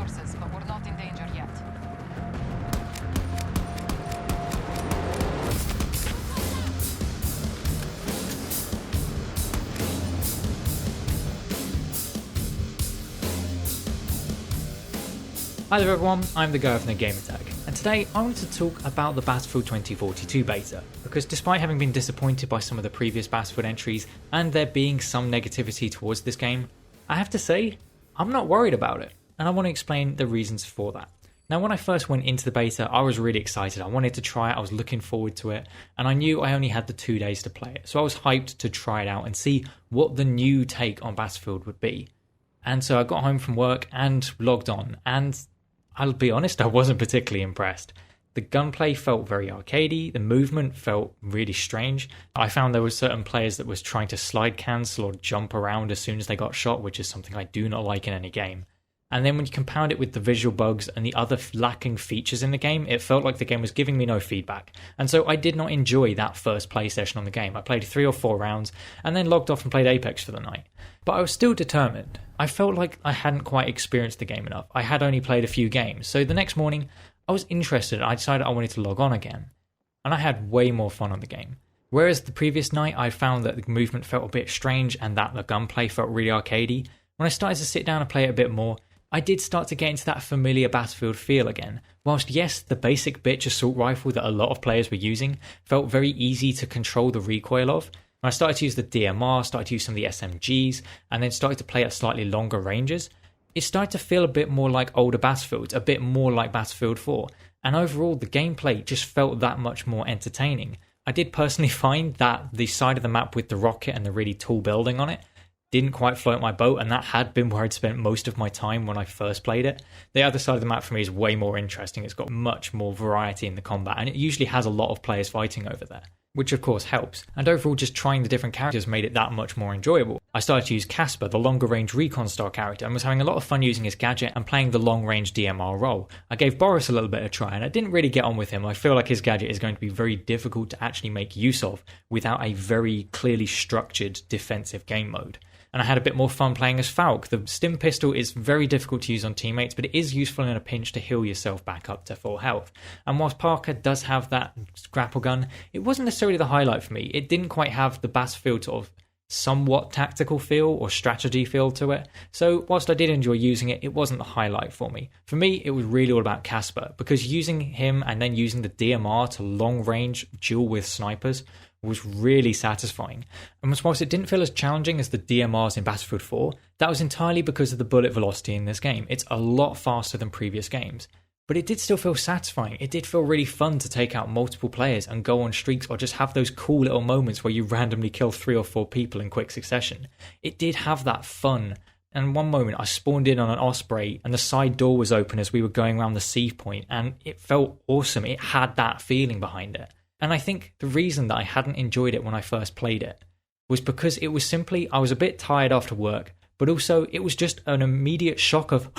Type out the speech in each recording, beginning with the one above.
forces, but we're not in danger yet. Hi there everyone, I'm the guy from the Gamer Tag, and today I wanted to talk about the Battlefield 2042 beta, because despite having been disappointed by some of the previous Battlefield entries and there being some negativity towards this game, I have to say, I'm not worried about it, and I want to explain the reasons for that. Now when I first went into the beta, I was really excited, I wanted to try it, I was looking forward to it, and I knew I only had the 2 days to play it, so I was hyped to try it out and see what the new take on Battlefield would be. And so I got home from work and logged on, and I'll be honest, I wasn't particularly impressed. The gunplay felt very arcadey, the movement felt really strange. I found there were certain players that was trying to slide cancel or jump around as soon as they got shot, which is something I do not like in any game. And then when you compound it with the visual bugs and the other lacking features in the game, it felt like the game was giving me no feedback. And so I did not enjoy that first play session on the game. I played 3 or 4 rounds and then logged off and played Apex for the night. But I was still determined. I felt like I hadn't quite experienced the game enough. I had only played a few games. So the next morning, I was interested. I decided I wanted to log on again. And I had way more fun on the game. Whereas the previous night, I found that the movement felt a bit strange and that the gunplay felt really arcadey. When I started to sit down and play it a bit more, I did start to get into that familiar Battlefield feel again. Whilst yes, the basic bitch assault rifle that a lot of players were using felt very easy to control the recoil of, when I started to use the DMR, started to use some of the SMGs, and then started to play at slightly longer ranges, it started to feel a bit more like older Battlefields, a bit more like Battlefield 4, and overall the gameplay just felt that much more entertaining. I did personally find that the side of the map with the rocket and the really tall building on it didn't quite float my boat, and that had been where I'd spent most of my time when I first played it. The other side of the map for me is way more interesting. It's got much more variety in the combat, and it usually has a lot of players fighting over there, which of course helps. And overall, just trying the different characters made it that much more enjoyable. I started to use Casper, the longer range recon style character, and was having a lot of fun using his gadget and playing the long range DMR role. I gave Boris a little bit of a try, and I didn't really get on with him. I feel like his gadget is going to be very difficult to actually make use of without a very clearly structured defensive game mode. And I had a bit more fun playing as Falk. The stim pistol is very difficult to use on teammates, but it is useful in a pinch to heal yourself back up to full health. And whilst Parker does have that grapple gun, it wasn't necessarily the highlight for me. It didn't quite have the Battlefield sort of somewhat tactical feel or strategy feel to it. So whilst I did enjoy using it, it wasn't the highlight for me. For me, it was really all about Casper, because using him and then using the DMR to long range duel with snipers was really satisfying. And whilst it didn't feel as challenging as the DMRs in Battlefield 4, that was entirely because of the bullet velocity in this game. It's a lot faster than previous games. But it did still feel satisfying. It did feel really fun to take out multiple players and go on streaks or just have those cool little moments where you randomly kill 3 or 4 people in quick succession. It did have that fun. And one moment I spawned in on an Osprey and the side door was open as we were going around the sea point, and it felt awesome. It had that feeling behind it. And I think the reason that I hadn't enjoyed it when I first played it was because it was simply, I was a bit tired after work, but also it was just an immediate shock of,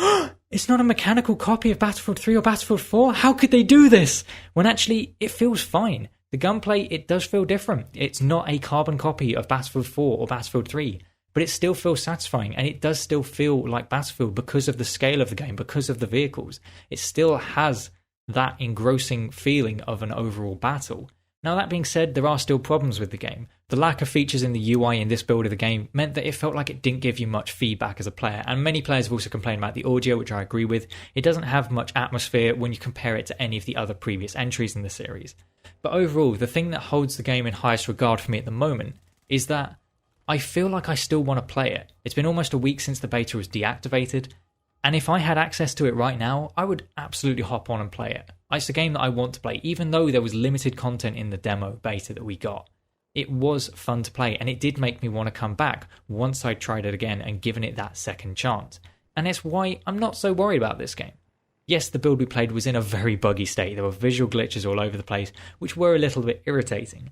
it's not a mechanical copy of Battlefield 3 or Battlefield 4? How could they do this? When actually, it feels fine. The gunplay, it does feel different. It's not a carbon copy of Battlefield 4 or Battlefield 3, but it still feels satisfying, and it does still feel like Battlefield because of the scale of the game, because of the vehicles. It still has that engrossing feeling of an overall battle. Now that being said, there are still problems with the game. The lack of features in the UI in this build of the game meant that it felt like it didn't give you much feedback as a player, and many players have also complained about the audio, which I agree with. It doesn't have much atmosphere when you compare it to any of the other previous entries in the series. But overall, the thing that holds the game in highest regard for me at the moment is that I feel like I still want to play it. It's been almost a week since the beta was deactivated, and if I had access to it right now, I would absolutely hop on and play it. It's a game that I want to play, even though there was limited content in the demo beta that we got. It was fun to play, and it did make me want to come back once I tried it again and given it that second chance. And that's why I'm not so worried about this game. Yes, the build we played was in a very buggy state. There were visual glitches all over the place, which were a little bit irritating.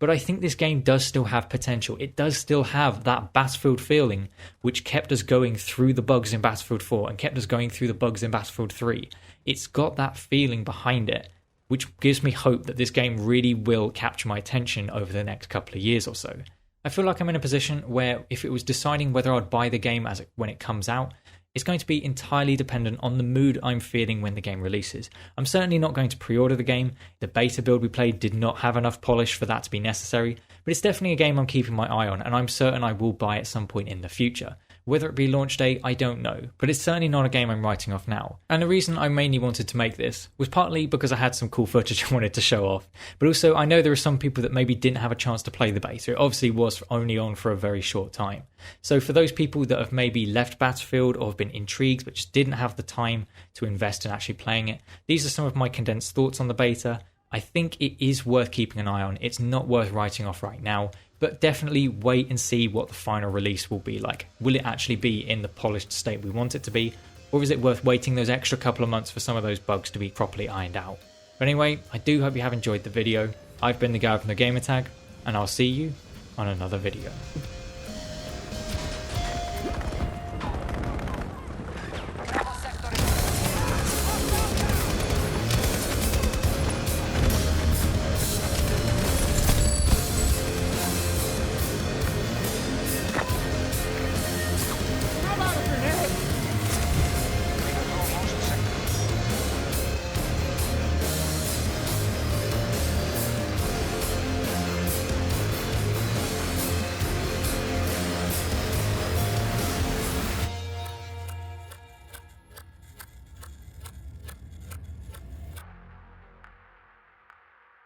But I think this game does still have potential. It does still have that Battlefield feeling which kept us going through the bugs in Battlefield 4 and kept us going through the bugs in Battlefield 3. It's got that feeling behind it, which gives me hope that this game really will capture my attention over the next couple of years or so. I feel like I'm in a position where if it was deciding whether I'd buy the game when it comes out, It's going to be entirely dependent on the mood I'm feeling when the game releases. I'm certainly not going to pre-order the game. The beta build we played did not have enough polish for that to be necessary, but it's definitely a game I'm keeping my eye on, and I'm certain I will buy at some point in the future. Whether it be launch day, I don't know, but it's certainly not a game I'm writing off now. And the reason I mainly wanted to make this was partly because I had some cool footage I wanted to show off, but also I know there are some people that maybe didn't have a chance to play the beta. It obviously was only on for a very short time. So for those people that have maybe left Battlefield or have been intrigued but just didn't have the time to invest in actually playing it, these are some of my condensed thoughts on the beta. I think it is worth keeping an eye on. It's not worth writing off right now, but definitely wait and see what the final release will be like. Will it actually be in the polished state we want it to be, or is it worth waiting those extra couple of months for some of those bugs to be properly ironed out? But anyway, I do hope you have enjoyed the video. I've been the guy from the Gamertag, and I'll see you on another video.